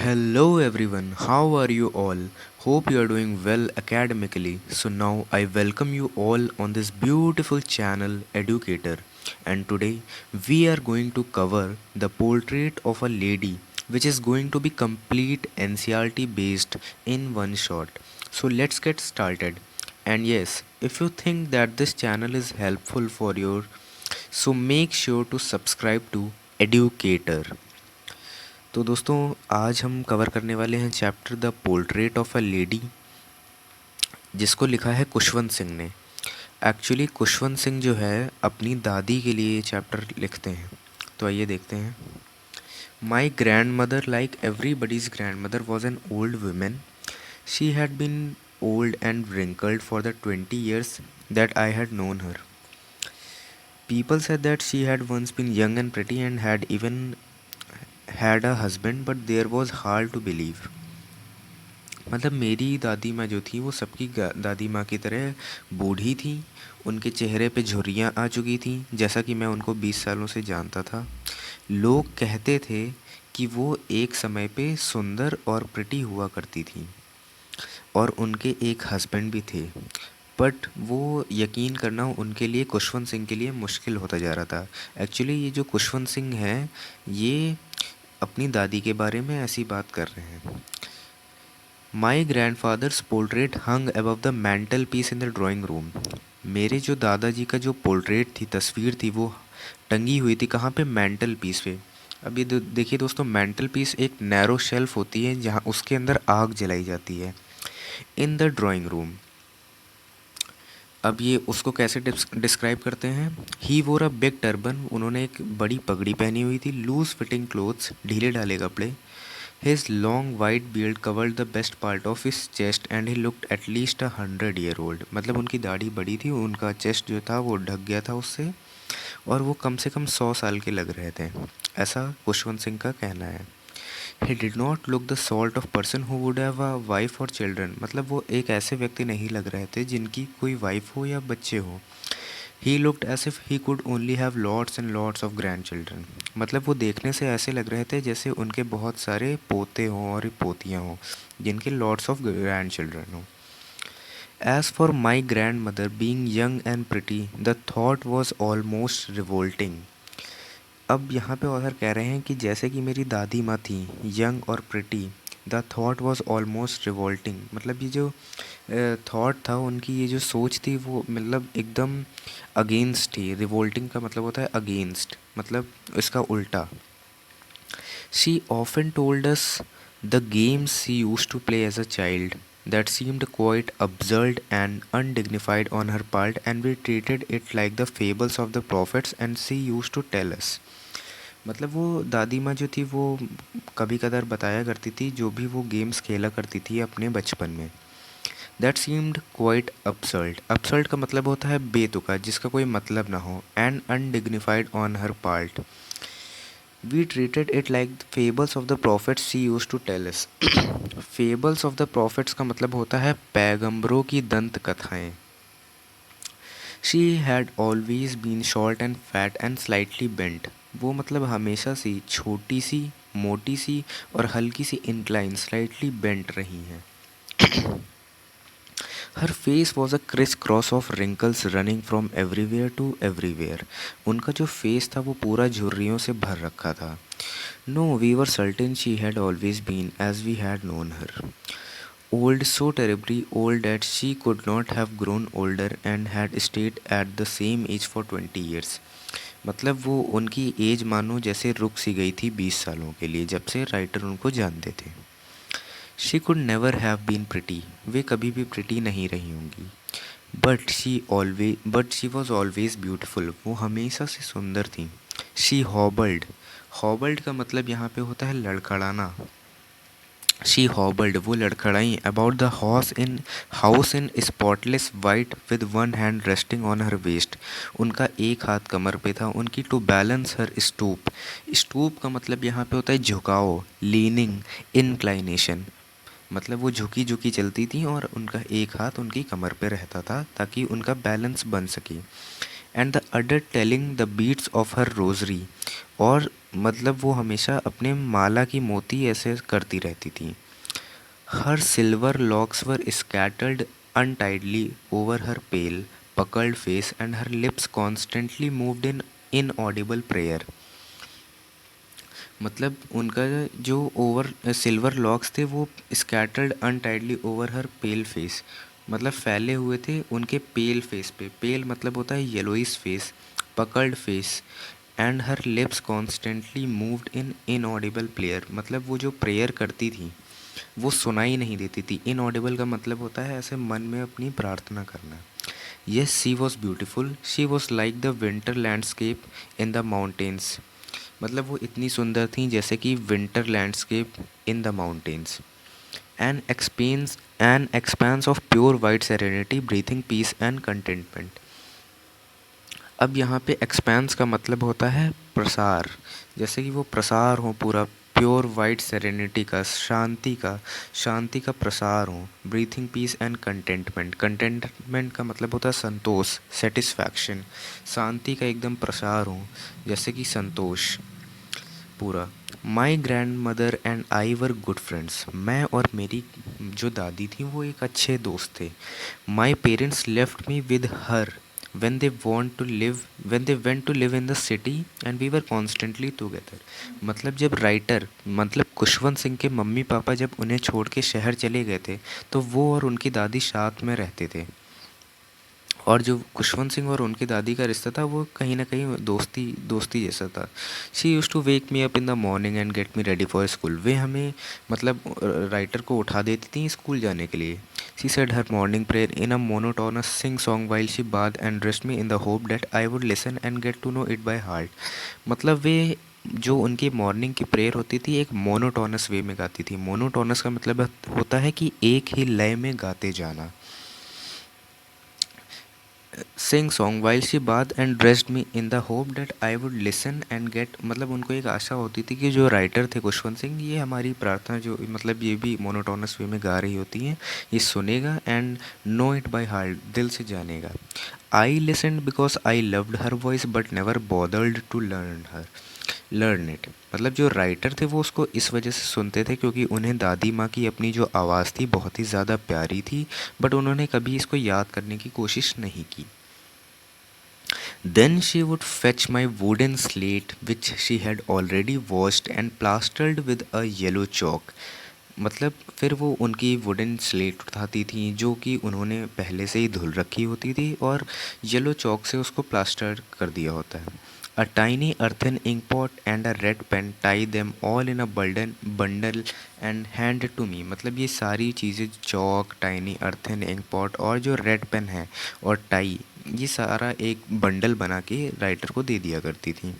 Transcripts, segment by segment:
Hello everyone, how are you all? Hope you are doing well academically. So now I welcome you all on this beautiful channel Educator, and today we are going to cover the portrait of a lady which is going to be complete NCRT based in one shot. So let's get started. And yes, if you think that this channel is helpful for you, so make sure to subscribe to Educator. तो दोस्तों आज हम cover करने वाले हैं chapter the portrait of a lady, जिसको लिखा है खुशवंत सिंह ने। एक्चुअली खुशवंत सिंह जो है अपनी दादी के लिए ये चैप्टर लिखते हैं। तो आइए देखते हैं। My grandmother like everybody's grandmother was an old woman. She had been old and wrinkled for the 20 years that I had known her. People said that she had once been young and pretty and had even had a husband, but there was hard to believe. मतलब मेरी दादी माँ जो थी वो सबकी दादी माँ की तरह बूढ़ी थी। उनके चेहरे पे झुर्रियाँ आ चुकी थीं, जैसा कि मैं उनको 20 सालों से जानता था। लोग कहते थे कि वो एक समय पे सुंदर और प्रिटी हुआ करती थी और उनके एक हस्बैंड भी थे, बट वो यकीन करना उनके लिए, खुशवंत सिंह के लिए मुश्किल होता जा रहा था। एक्चुअली ये जो खुशवंत सिंह हैं ये अपनी दादी के बारे में ऐसी बात कर रहे हैं। My grandfather's portrait hung above the mantelpiece in the drawing room. मेरे जो दादाजी का जो पोर्ट्रेट थी, तस्वीर थी, वो टंगी हुई थी कहाँ पे? मैंटल पीस पे। अब ये देखिए दोस्तों, मैंटल पीस एक नैरो शेल्फ होती है जहाँ उसके अंदर आग जलाई जाती है। इन द ड्राइंग रूम। अब ये उसको कैसे डिस्क्राइब करते हैं? ही वोर अ बिग टर्बन। उन्होंने एक बड़ी पगड़ी पहनी हुई थी। लूज फिटिंग क्लोथ्स, ढीले ढाले कपड़े। His long white beard covered the best part of his chest and he looked at least 100-year-old. मतलब उनकी दाढ़ी बड़ी थी, उनका चेस्ट जो था वो ढक गया था उससे, और वो कम से कम 100 साल के लग रहे थे, ऐसा खुशवंत सिंह का कहना है। He did not look the sort of person who would have a wife or children. मतलब वो एक ऐसे व्यक्ति नहीं लग रहे थे जिनकी कोई वाइफ हो या बच्चे हो। He looked as if he could only have lots and lots of grandchildren. मतलब वो देखने से ऐसे लग रहे थे जैसे उनके बहुत सारे पोते हों और पोतियाँ हों, जिनके लॉट्स ऑफ ग्रैंड चिल्ड्रन हों। As for my grandmother being young and pretty the thought was almost revolting. अब यहाँ पे ऑथर कह रहे हैं कि जैसे कि मेरी दादी माँ थी यंग और pretty, the thought was almost revolting. मतलब ये जो थॉट था उनकी, ये जो सोच थी, वो मतलब एकदम अगेंस्ट थी। रिवोल्टिंग का मतलब होता है अगेंस्ट, मतलब इसका उल्टा। She often told us the games she used to play as a child that seemed quite absurd and undignified on her part, and we treated it like the fables of the prophets and she used to tell us. मतलब वो दादी माँ जो थी वो कभी कदार बताया करती थी जो भी वो गेम्स खेला करती थी अपने बचपन में। That seemed quite absurd. Absurd का मतलब होता है बेतुका, जिसका कोई मतलब ना हो। And undignified on her part. We treated it like fables of the prophets she use to tell us. Fables of the prophets का मतलब होता है पैगंबरों की दंत कथाएँ। She had always been short and fat and slightly bent. वो मतलब हमेशा से छोटी सी, मोटी सी और हल्की सी इंक्लाइन, स्लाइटली बेंट रही हैं। Her face was a criss cross of wrinkles running from everywhere to everywhere. उनका जो फेस था वो पूरा झुर्रियों से भर रखा था। No, we were certain she had always been as we had known her. Old, so terribly old that she could not have grown older and had stayed at the same age for 20 years. मतलब वो उनकी as मानो जैसे रुक सी गई थी 20 सालों के लिए, जब से राइटर उनको जानते थे। She could never have been pretty. वे कभी भी प्रिटी नहीं रही होंगी। But she was always beautiful. वो हमेशा से सुंदर थी। शी हॉबल्ड। हॉबल्ड का मतलब यहाँ पे होता है लड़खड़ाना। शी हॉबल्ड, वो लड़खड़ाई। About the house in spotless white with one hand resting on her waist. उनका एक हाथ कमर पे था उनकी। To balance her stoop. Stoop का मतलब यहाँ पे होता है झुकाव, लीनिंग, इनक्लाइनेशन। मतलब वो झुकी झुकी चलती थी और उनका एक हाथ उनकी कमर पे रहता था ताकि उनका बैलेंस बन सके। And the other telling the beads of her rosary. और मतलब वो हमेशा अपने माला की मोती ऐसे करती रहती थी। Her silver locks were scattered untidily over her pale puckered face and her lips constantly moved in inaudible prayer. मतलब उनका जो ओवर सिल्वर लॉक्स थे वो scattered untidily over her pale face, मतलब फैले हुए थे उनके पेल फेस पे। पेल मतलब होता है yellowish face, puckered face, and her lips constantly moved in inaudible prayer. मतलब वो जो प्रेयर करती थी वो सुनाई नहीं देती थी। इनऑडिबल का मतलब होता है ऐसे मन में अपनी प्रार्थना करना। Yes she was beautiful, she was like the winter landscape in the mountains. मतलब वो इतनी सुंदर थी जैसे कि winter landscape in the mountains. An expanse of pure white serenity breathing peace and contentment. अब यहाँ पे एक्सपेंस का मतलब होता है प्रसार, जैसे कि वो प्रसार हो पूरा प्योर वाइट सेरेनिटी का, शांति का प्रसार हो। Breathing peace and contentment, contentment का मतलब होता है संतोष, सेटिस्फैक्शन। शांति का एकदम प्रसार हो जैसे कि संतोष पूरा। My grand mother and I were good friends. मैं और मेरी जो दादी थी वो एक अच्छे दोस्त थे। My parents left me with her when they went to live in the city and we were constantly together। मतलब जब राइटर मतलब खुशवंत सिंह के मम्मी पापा जब उन्हें छोड़ के शहर चले गए थे तो वो और उनकी दादी साथ में रहते थे। और जो खुशवंत सिंह और उनकी दादी का रिश्ता था वो कहीं ना कहीं दोस्ती दोस्ती जैसा था। She use to wake me up in the morning and get me ready for school. वे हमें मतलब राइटर को उठा देती थी स्कूल जाने के लिए। She said her morning prayer in a monotonous sing song while she bath and dressed me in the hope that I would listen and get to know it by heart. मतलब वे जो उनकी morning की prayer होती थी एक monotonous वे में गाती थी। मोनोटोनस का मतलब होता है कि एक ही लय में गाते जाना। Sing song while she bath and dressed me in the hope that I would listen and get. मतलब उनको एक आशा होती थी कि जो राइटर थे खुशवंत सिंह ये हमारी प्रार्थना जो मतलब ये भी मोनोटोनस वे में गा रही होती हैं ये सुनेगा and know it by heart, दिल से जानेगा। I listened because I loved her voice but never bothered to learn it. मतलब जो राइटर थे वो उसको इस वजह से सुनते थे क्योंकि उन्हें दादी माँ की अपनी जो आवाज़ थी बहुत ही ज़्यादा प्यारी थी, बट उन्होंने कभी इसको याद करने की कोशिश नहीं की। Then she would fetch my wooden slate which she had already washed and plastered with a yellow chalk। मतलब फिर वो उनकी वुडन स्लेट उठाती थी जो कि उन्होंने पहले से ही धुल रखी होती थी और येलो चौक से उसको प्लास्टर कर दिया होता है। A tiny earthen ink pot and a red pen tie them all in a bundle and hand to me. मतलब ये सारी चीज़ें chalk, tiny earthen ink pot और जो रेड पेन है और टाई, ये सारा एक बंडल बना के राइटर को दे दिया करती थी।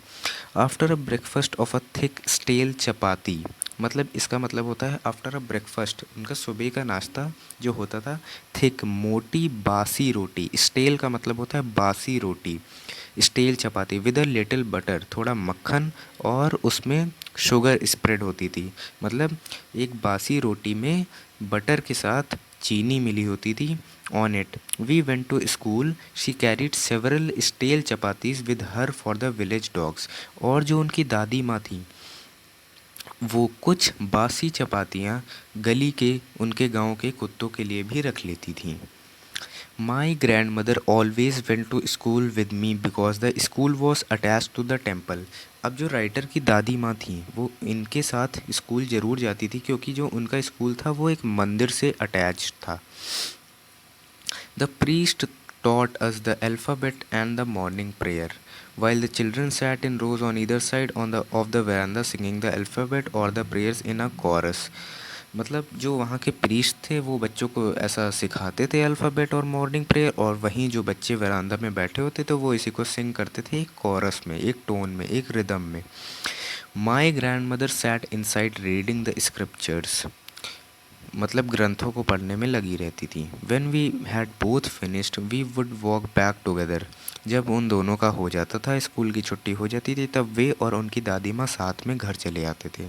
After a breakfast of a thick stale chapati. मतलब इसका मतलब होता है आफ्टर अ ब्रेकफास्ट, उनका सुबह का नाश्ता जो होता था थिक मोटी बासी रोटी। स्टेल का मतलब होता है बासी रोटी। Stale chapati with a little butter, थोड़ा मक्खन और उसमें शुगर स्प्रेड होती थी। मतलब एक बासी रोटी में बटर के साथ चीनी मिली होती थी on it. We went to school, she carried several stale chapatis with her for the village dogs. और जो उनकी दादी माँ थी वो कुछ बासी चपातियाँ गली के उनके गांव के कुत्तों के लिए भी रख लेती थीं। My grandmother always went to school with me because the school was attach to the temple. अब जो राइटर की दादी माँ थी वो इनके साथ स्कूल ज़रूर जाती थी क्योंकि जो उनका स्कूल था वो एक मंदिर से अटैच था। The priest taught us the alphabet and the morning prayer, while the children sat in rows on either side of the veranda singing the alphabet or the prayers in a chorus। मतलब जो वहाँ के priest थे वो बच्चों को ऐसा सिखाते थे अल्फ़ाबेट और मॉर्निंग प्रेयर, और वहीं जो बच्चे वरांदा में बैठे होते तो वो इसी को सिंग करते थे एक कॉरस में, एक टोन में, एक रिदम में। My grandmother sat inside reading the scriptures. मतलब ग्रंथों को पढ़ने में लगी रहती थी। When we had both finished we would walk back together. जब उन दोनों का हो जाता था, स्कूल की छुट्टी हो जाती थी, तब वे और उनकी दादी माँ साथ में घर चले आते थे।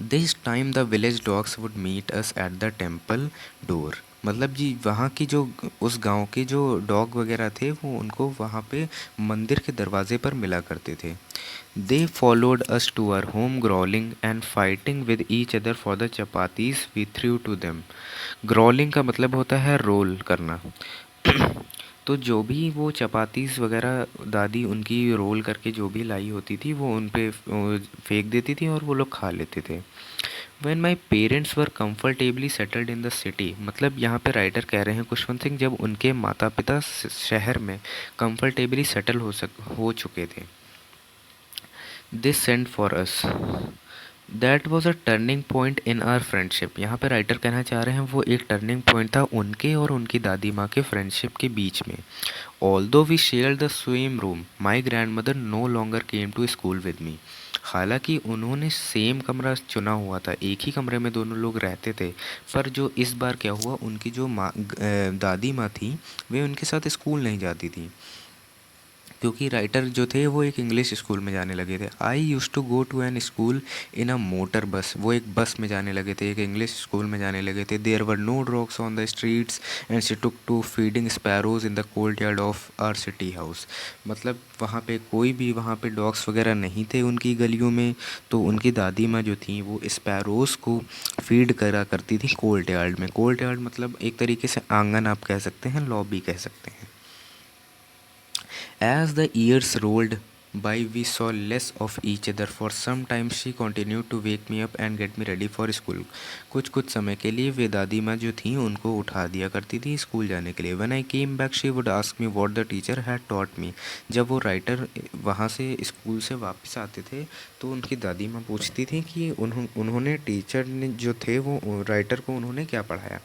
This time the village dogs would meet us at the temple door. मतलब जी वहाँ की जो उस गांव के जो डॉग वगैरह थे वो उनको वहाँ पे मंदिर के दरवाजे पर मिला करते थे। They followed us to our home growling and fighting with each other for the chapatis we threw to them. Growling का मतलब होता है रोल करना। तो जो भी वो चपातीस वगैरह दादी उनकी रोल करके जो भी लाई होती थी वो उन पे फेंक देती थी और वो लोग खा लेते थे। When my parents were comfortably settled in the city, मतलब यहाँ पे राइटर कह रहे हैं खुशवंत सिंह जब उनके माता पिता शहर में कंफर्टेबली सेटल हो चुके थे, they send for us. That was a turning point in our friendship. यहाँ पे राइटर कहना चाह रहे हैं वो एक टर्निंग पॉइंट था उनके और उनकी दादी माँ के फ्रेंडशिप के बीच में। Although we share the same room, my grandmother no longer came to school with me. हालांकि उन्होंने सेम कमरा चुना हुआ था, एक ही कमरे में दोनों लोग रहते थे, पर जो इस बार क्या हुआ उनकी जो दादी माँ थी वे उनके साथ स्कूल नहीं जाती थी, क्योंकि राइटर जो थे वो एक इंग्लिश स्कूल में जाने लगे थे। I used to go to an school in a motor bus, वो एक बस में जाने लगे थे, एक इंग्लिश स्कूल में जाने लगे थे। There were no dogs on the streets and she took to feeding sparrows in the cold yard of our city house. मतलब वहाँ पे कोई भी वहाँ पे डॉग्स वगैरह नहीं थे उनकी गलियों में, तो उनकी दादी माँ जो थी वो स्पैरोज़ को फीड करा करती थी कोल्ड यार्ड में। कोल्ड यार्ड मतलब एक तरीके से आंगन आप कह सकते हैं, लॉबी कह सकते हैं। As the years rolled by, we saw less of each other. For some time, she continued to wake me up and get me ready for school. कुछ कुछ समय के लिए वे दादी माँ जो थीं उनको उठा दिया करती थी स्कूल जाने के लिए। When I came back, she would ask me what the teacher had taught me. जब वो राइटर वहाँ से स्कूल से वापस आते थे तो उनकी दादी माँ पूछती थी कि उन्होंने टीचर ने जो थे वो राइटर को उन्होंने क्या पढ़ाया।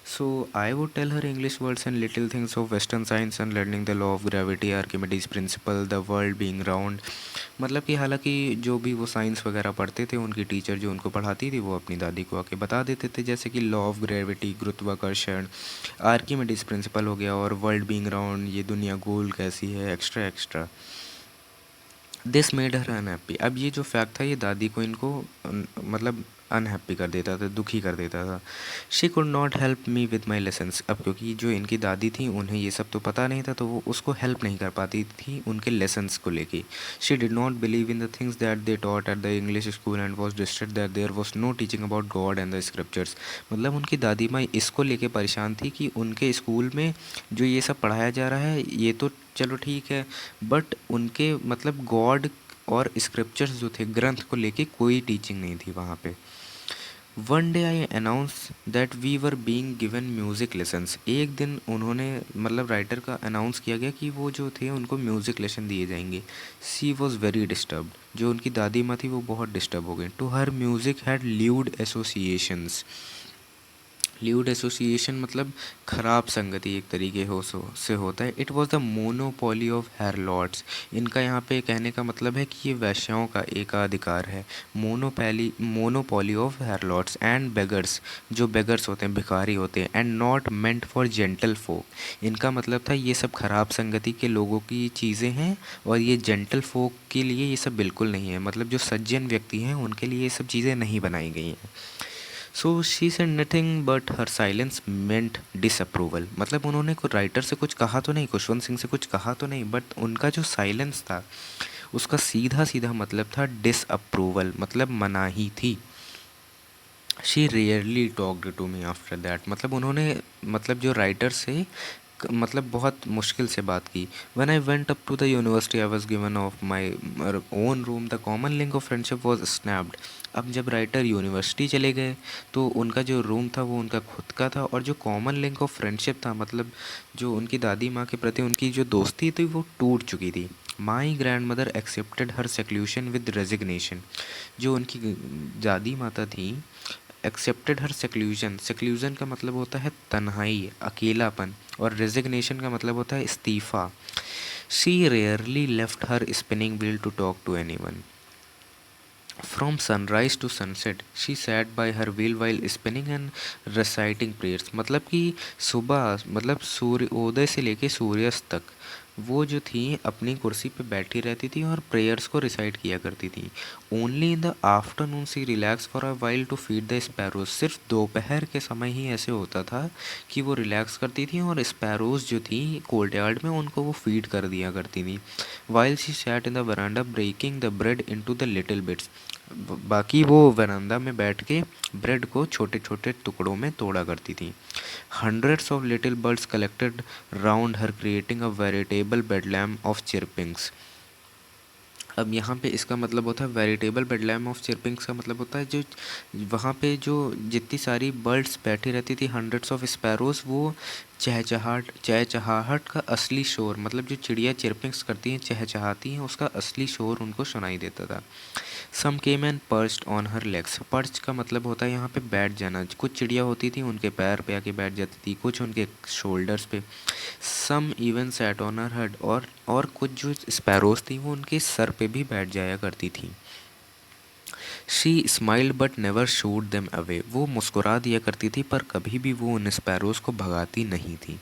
So I would tell her English words and little things of Western science and learning the law of gravity, Archimedes principle, the world being round। मतलब कि हालांकि जो भी वो साइंस वगैरह पढ़ते थे उनकी टीचर जो उनको पढ़ाती थी वो अपनी दादी को आके बता देते थे, जैसे कि लॉ ऑफ ग्रेविटी, गुरुत्वाकर्षण, आर्किमिडीज प्रिंसिपल हो गया, और वर्ल्ड बीइंग राउंड, ये दुनिया गोल कैसी है, extra extra. This made her unhappy. अब ये जो फैक्ट था ये दादी को इनको मतलब अनहैप्पी कर देता था, दुखी कर देता था। She could not help me with my lessons. अब क्योंकि जो इनकी दादी थी उन्हें ये सब तो पता नहीं था, तो वो उसको हेल्प नहीं कर पाती थी उनके लेसन्स को लेके। She did not believe in the things that they taught at the English school and was distressed that there was no teaching about God and the scriptures. मतलब उनकी दादी माँ इसको लेके परेशान थी कि उनके स्कूल में जो ये सब पढ़ाया जा रहा है ये तो चलो ठीक है, बट उनके मतलब गॉड और स्क्रिप्चर्स जो थे, ग्रंथ को लेके कोई टीचिंग नहीं थी वहाँ पे। One day I announce that we were being given music lessons. एक दिन उन्होंने मतलब राइटर का अनाउंस किया गया कि वो जो थे उनको म्यूज़िक लेसन दिए जाएंगे। सी वॉज वेरी डिस्टर्ब्ड। जो उनकी दादी माँ थी वो बहुत डिस्टर्ब हो गई। To her music had lewd associations. Lewd association मतलब खराब संगति एक तरीके से होता है। It was the monopoly of harlots. इनका यहाँ पे कहने का मतलब है कि ये वैश्याओं का एकाधिकार है। Monopoly of harlots and beggars, जो बेगर्स होते हैं, भिखारी होते हैं, and not meant for gentle folk. इनका मतलब था ये सब खराब संगति के लोगों की चीज़ें हैं और ये जेंटल फोक के लिए ये सब बिल्कुल नहीं है। मतलब जो सज्जन व्यक्ति हैं उनके लिए ये सब चीज़ें नहीं बनाई गई हैं। So she said nothing but her silence meant disapproval. मतलब उन्होंने को राइटर से कुछ कहा तो नहीं, खुशवंत सिंह से कुछ कहा तो नहीं, बट उनका जो साइलेंस था उसका सीधा सीधा मतलब था डिसअप्रूवल, मतलब मनाही थी। She rarely talked to me after that. मतलब उन्होंने मतलब जो राइटर से मतलब बहुत मुश्किल से बात की। When I went up to the university I was given of my own room, the common link of friendship was snapped. अब जब राइटर यूनिवर्सिटी चले गए तो उनका जो रूम था वो उनका खुद का था, और जो कॉमन लिंक ऑफ फ्रेंडशिप था मतलब जो उनकी दादी माँ के प्रति उनकी जो दोस्ती थी वो टूट चुकी थी। My grandmother accepted her seclusion with resignation. जो उनकी दादी माता थी एक्सेप्टेड हर सेक्लूजन। सेक्लूजन का मतलब होता है तन्हाई, अकेलापन, और रेजिग्नेशन का मतलब होता है इस्तीफ़ा। She rarely left her spinning wheel to talk to anyone. From sunrise to sunset she sat by her wheel while spinning and reciting prayers. मतलब कि सुबह मतलब सूर्योदय से लेके सूर्यास्त तक वो जो थी अपनी कुर्सी पे बैठी रहती थी और प्रेयर्स को रिसाइट किया करती थी। Only in the afternoon she relax for a while to feed the sparrows. सिर्फ दोपहर के समय ही ऐसे होता था कि वो रिलैक्स करती थी और स्पैरोज जो थी कोर्टयार्ड में उनको वो फीड कर दिया करती थी। While she sat in the verandah breaking the bread into the little bits. बाकी वो वरांदा में बैठ के ब्रेड को छोटे छोटे टुकड़ों में तोड़ा करती थी। Hundreds of little birds collected round her, creating a veritable bedlam of chirpings. अब यहाँ पे इसका मतलब होता है वेरिटेबल बेडलैम ऑफ चिरपिंग्स का मतलब होता है जो वहाँ पे जो जितनी सारी बर्ड्स बैठी रहती थी, हंड्रेड्स ऑफ स्पैरोज, वो चहचहाहट का असली शोर, मतलब जो चिड़िया चिरपिंग्स करती हैं, चहचहाती हैं, उसका असली शोर उनको सुनाई देता था। Some came and perched on her legs. Perch का मतलब होता है यहाँ पे बैठ जाना। कुछ चिड़िया होती थी उनके पैर पे आके बैठ जाती थी, कुछ उनके शोल्डर्स पे। Some even sat on her head. और कुछ जो स्पैरोज थी वो उनके सर पे भी बैठ जाया करती थी। She smiled but never should them away. वो मुस्कुरा दिया करती थी पर कभी भी वो उन स्पैरोज को भगाती नहीं थी।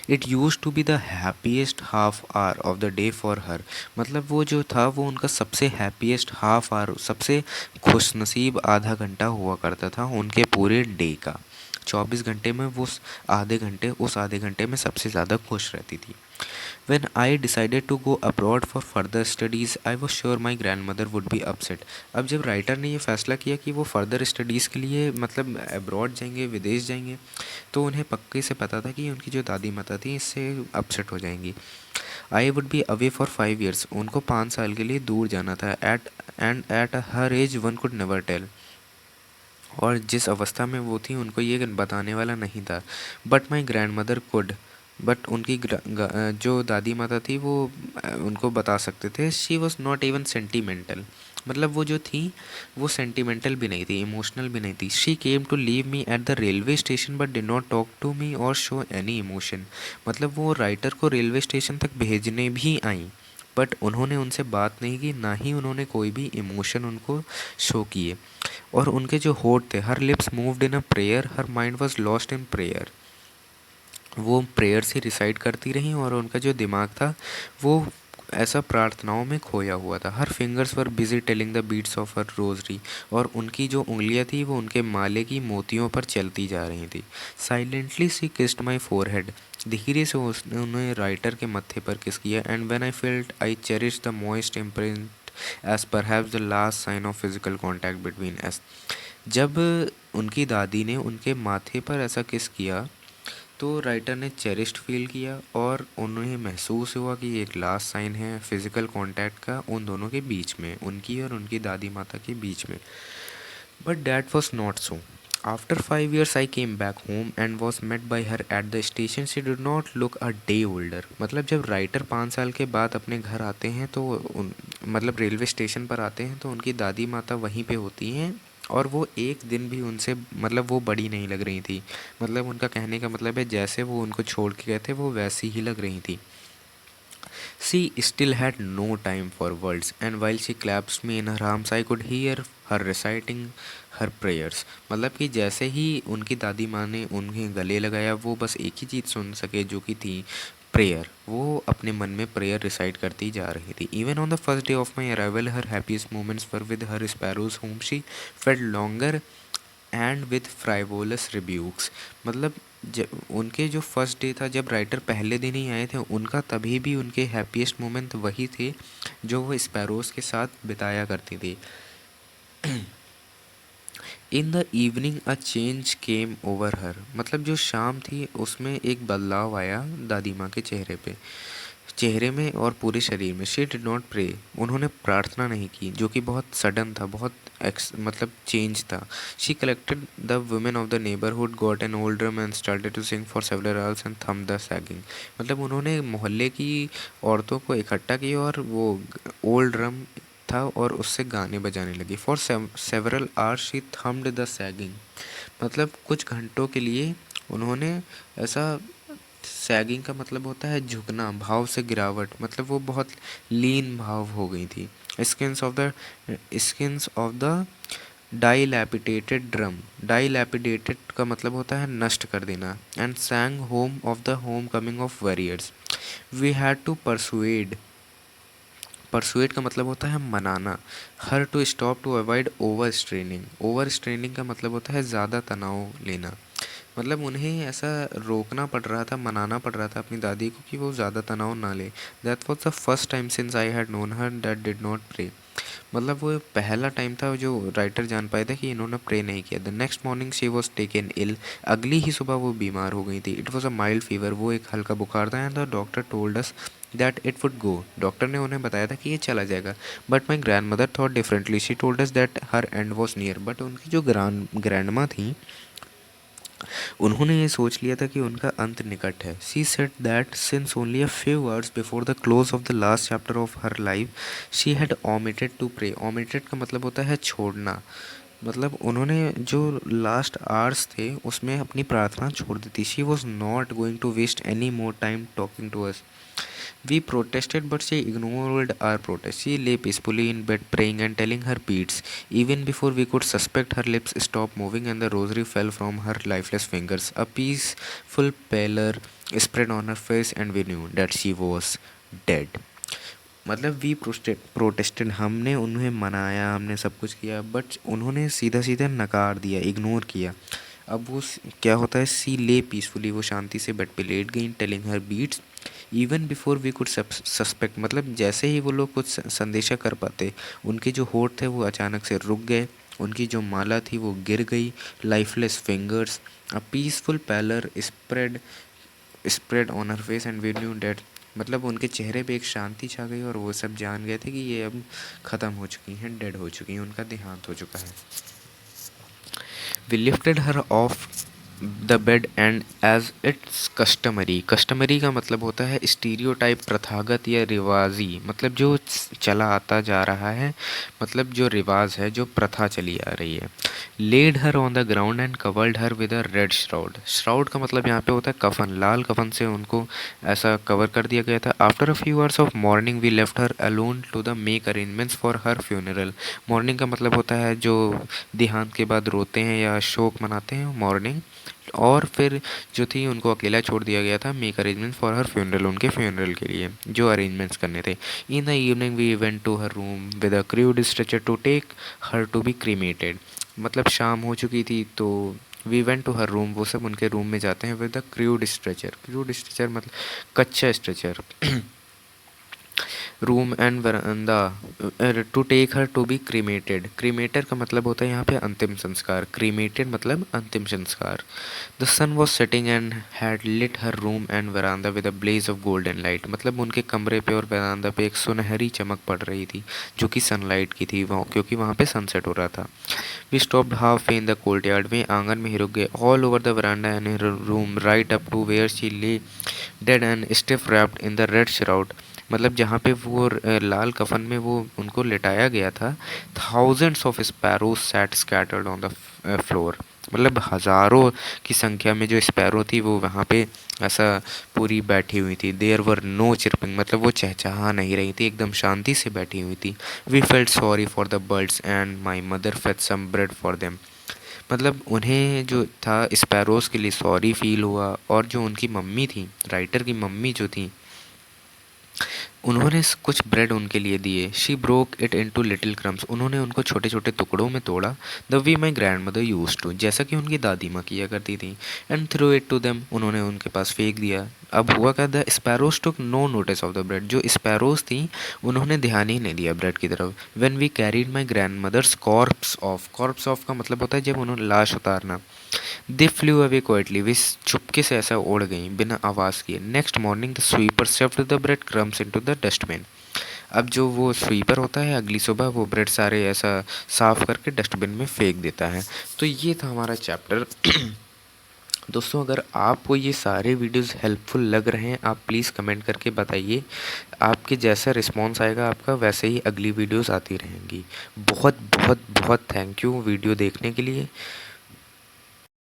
It use to be the happiest half hour of the day for her. मतलब वो जो था वो उनका सबसे हैप्पीएस्ट हाफ आवर, सबसे खुशनसीब आधा घंटा हुआ करता था उनके पूरे डे का। 24 घंटे में वो उस आधे घंटे में सबसे ज़्यादा खुश रहती थी। When I decided to go abroad for further studies, I was sure my grandmother would be upset. अब जब राइटर ने ये फैसला किया कि वो फर्दर स्टडीज़ के लिए मतलब अब्रॉड जाएंगे, विदेश जाएंगे, तो उन्हें पक्के से पता था कि उनकी जो दादी माता थी इससे अपसेट हो जाएंगी। I would be away for 5 years। उनको 5 साल के लिए दूर जाना था। At her age one could never tell. और जिस अवस्था में वो थी उनको ये बताने वाला नहीं था। But my grand mother could. But उनकी जो दादी माता थी वो उनको बता सकते थे। She was not even sentimental. मतलब वो जो थी वो सेंटिमेंटल भी नहीं थी, इमोशनल भी नहीं थी। She came to leave me at the railway station but did not talk to me or show any emotion. मतलब वो राइटर को रेलवे स्टेशन तक भेजने भी आई बट उन्होंने उनसे बात नहीं की, ना ही उन्होंने कोई भी इमोशन उनको शो किए। और उनके जो होठ थे, हर lips moved in a prayer, her mind was lost in prayer. वो प्रेयर से रिसाइड करती रहीं और उनका जो दिमाग था वो ऐसा प्रार्थनाओं में खोया हुआ था। Her fingers were busy telling the beads of her rosary. और उनकी जो उंगलियां थी वो उनके माले की मोतियों पर चलती जा रही थी। Silently she kissed my forehead. धीरे से उसने उन्हें राइटर के मत्थे पर किस किया। And when I felt I cherish the moist imprint as perhaps the last sign of physical contact between us. जब उनकी दादी ने उनके माथे पर ऐसा किस किया तो राइटर ने चेरिश्ड फील किया और उन्हें महसूस हुआ कि ये एक लास्ट साइन है फिज़िकल कांटेक्ट का उन दोनों के बीच में, उनकी और उनकी दादी माता के बीच में। But that was not so. After 5 years I came back home and was met by her at the station. She did not look a day older. मतलब जब राइटर 5 साल के बाद अपने घर आते हैं तो मतलब रेलवे स्टेशन पर आते हैं तो उनकी दादी माता वहीं पे होती हैं और वो एक दिन भी उनसे मतलब वो बड़ी नहीं लग रही थी। मतलब उनका कहने का मतलब है जैसे वो उनको छोड़ के गए थे वो वैसी ही लग रही थी। She still had no time for words and while she clasps me in her arms I could hear her reciting her prayers. मतलब कि जैसे ही उनकी दादी माँ ने उन्हें गले लगाया वो बस एक ही चीज़ सुन सके जो कि थी प्रेयर। वो अपने मन में प्रेयर रिसाइट करती जा रही थी। Even on the first day of my arrival her happiest moments were with her sparrows whom she felt longer and with frivolous rebukes. मतलब जब उनके जो फर्स्ट डे था जब राइटर पहले दिन ही आए थे उनका तभी भी उनके हैप्पीएस्ट मोमेंट वही थे जो वो स्पैरोज के साथ बिताया करती थी। इन the evening a change came over हर। मतलब जो शाम थी उसमें एक बदलाव आया दादी माँ के चेहरे में और पूरे शरीर में। She did not pray. उन्होंने प्रार्थना नहीं की जो कि बहुत सडन था, बहुत मतलब चेंज था। She collected the women of the neighbourhood got an old drum and started to sing for several hours and thump the sagging. मतलब उन्होंने मोहल्ले की औरतों को इकट्ठा किया और वो ओल्ड ड्रम था और उससे गाने बजाने लगी। For several hours she thumbed the sagging. मतलब कुछ घंटों के लिए उन्होंने ऐसा, सैगिंग का मतलब होता है झुकना, भाव से गिरावट, मतलब वो बहुत लीन भाव हो गई थी। Skins of the dilapidated drum. Dilapidated का मतलब होता है नष्ट कर देना। And sang home of the homecoming of warriors. We had to persuade, persuade का मतलब होता है मनाना, her to stop to avoid overstraining, overstraining का मतलब होता है ज़्यादा तनाव लेना, मतलब उन्हें ऐसा रोकना पड़ रहा था, मनाना पड़ रहा था अपनी दादी को कि वो ज़्यादा तनाव ना ले। That was the first time since I had known her that did not pray, मतलब वो पहला टाइम था जो राइटर जान पाए थे कि इन्होंने प्रे नहीं किया। The next morning she was taken ill, अगली ही सुबह वो बीमार हो गई थी। It was a mild fever, वो एक हल्का बुखार था। And the doctor told us that it would go, doctor ने उन्हें बताया था कि ये चला जाएगा। But my grandmother thought differently, she told us that her end was near, बट उनकी जो ग्रैंड माँ थी उन्होंने ये सोच लिया था कि उनका अंत निकट है। She said that since only a few hours before the close of the last chapter of her life she had omitted to pray, omitted का मतलब होता है छोड़ना, मतलब उन्होंने जो लास्ट आवर्स थे उसमें अपनी प्रार्थना छोड़ दी थी। She was not going to waste any more time talking to us, we protested, but she ignored our protest. She lay peacefully in bed, praying and telling her beads. Even before we could suspect, her lips stopped moving and the rosary fell from her lifeless fingers. A peaceful pallor spread on her face, and we knew that she was dead. मतलब we protested, हमने उन्हें मनाया, हमने सब कुछ किया, but उन्होंने सीधा सीधा नकार दिया, इग्नोर किया। अब वो क्या होता है, सी ले पीसफुली, वो शांति से बेड पे लेट गई, telling her beads even before we could suspect, मतलब जैसे ही वो लोग कुछ संदेशा कर पाते, उनके जो होठ थे वो अचानक से रुक गए, उनकी जो माला थी वो गिर गई, lifeless fingers, a peaceful pallor spread on her face and we knew that, मतलब उनके चेहरे पे एक शांति छा गई और वो सब जान गए थे कि ये अब ख़त्म हो चुकी हैं, डेड हो चुकी हैं, उनका देहांत हो चुका है। We lifted her off the bed and as it's customary, customary का मतलब होता है स्टीरियोटाइप, प्रथागत या रिवाजी, मतलब जो चला आता जा रहा है, मतलब जो रिवाज है, जो प्रथा चली आ रही है। Laid her on the ground and covered her with a red shroud, shroud का मतलब यहाँ पे होता है कफन, लाल कफन से उनको ऐसा कवर कर दिया गया था। After a few hours of mourning we left her alone to the make arrangements for her funeral, mourning का मतलब होता है जो देहांत के बाद रोते हैं या शोक मनाते हैं, मॉर्निंग। और फिर जो थी उनको अकेला छोड़ दिया गया था, make arrangement for her funeral, उनके फ्यूनरल के लिए जो अरेंजमेंट्स करने थे। In the evening we went to her room with a crude stretcher to take her to be cremated, मतलब शाम हो चुकी थी तो we went to her room, वो सब उनके रूम में जाते हैं with the crude stretcher, crude stretcher मतलब कच्चा stretcher room and verandah to take her to be cremated, क्रीमेटर का मतलब होता है यहाँ पे अंतिम संस्कार, क्रीमेटेड मतलब अंतिम संस्कार। The sun was setting and had lit her room and verandah with a blaze of golden light, मतलब उनके कमरे पे और वरांदा पे एक सुनहरी चमक पड़ रही थी जो कि सनलाइट की थी वहाँ, क्योंकि वहाँ पे सनसेट हो रहा था। We stopped halfway in the courtyard, वे आंगन में ही रुक गए। All over the verandah and room right up to where she lay dead and stiff wrapped in the red shroud, मतलब जहाँ पे वो लाल कफन में वो उनको लिटाया गया था। Thousands of sparrows sat scattered on the floor, मतलब हज़ारों की संख्या में जो स्पैरो थी वो वहाँ पे ऐसा पूरी बैठी हुई थी। देयर वर नो चिरपिंग, मतलब वो चहचहा नहीं रही थी, एकदम शांति से बैठी हुई थी। We felt sorry for the birds and my mother fed some bread for them, मतलब उन्हें जो था स्पैरोज़ के लिए सॉरी फील हुआ, और जो उनकी मम्मी थी, राइटर की मम्मी जो थी, उन्होंने कुछ ब्रेड उनके लिए दिए। She broke it into little crumbs, उन्होंने उनको छोटे छोटे टुकड़ों में तोड़ा। The way my grandmother use to, जैसा कि उनकी दादी माँ किया करती थी। And threw it to them, उन्होंने उनके पास फेंक दिया। अब हुआ क्या, the sparrows took no notice of the bread, जो स्पैरोज थी उन्होंने ध्यान ही नहीं दिया ब्रेड की तरफ। When we carried my grand mother's corps of, corps of का मतलब होता है जब उन्होंने लाश उतारना। दे फ्लू अवे क्वाइटली, वे चुपके से ऐसा उड़ गई बिना आवाज़ किए। Next morning the sweeper shift the bread crumbs into the dustbin, अब जो वो स्वीपर होता है अगली सुबह वो ब्रेड सारे ऐसा साफ करके डस्टबिन में फेंक देता है। तो ये था हमारा चैप्टर। दोस्तों अगर आपको ये सारे वीडियोस हेल्पफुल लग रहे हैं, आप प्लीज़ कमेंट करके बताइए। आपके जैसा रिस्पॉन्स आएगा आपका, वैसे ही अगली वीडियोस आती रहेंगी। बहुत बहुत बहुत थैंक यू वीडियो देखने के लिए।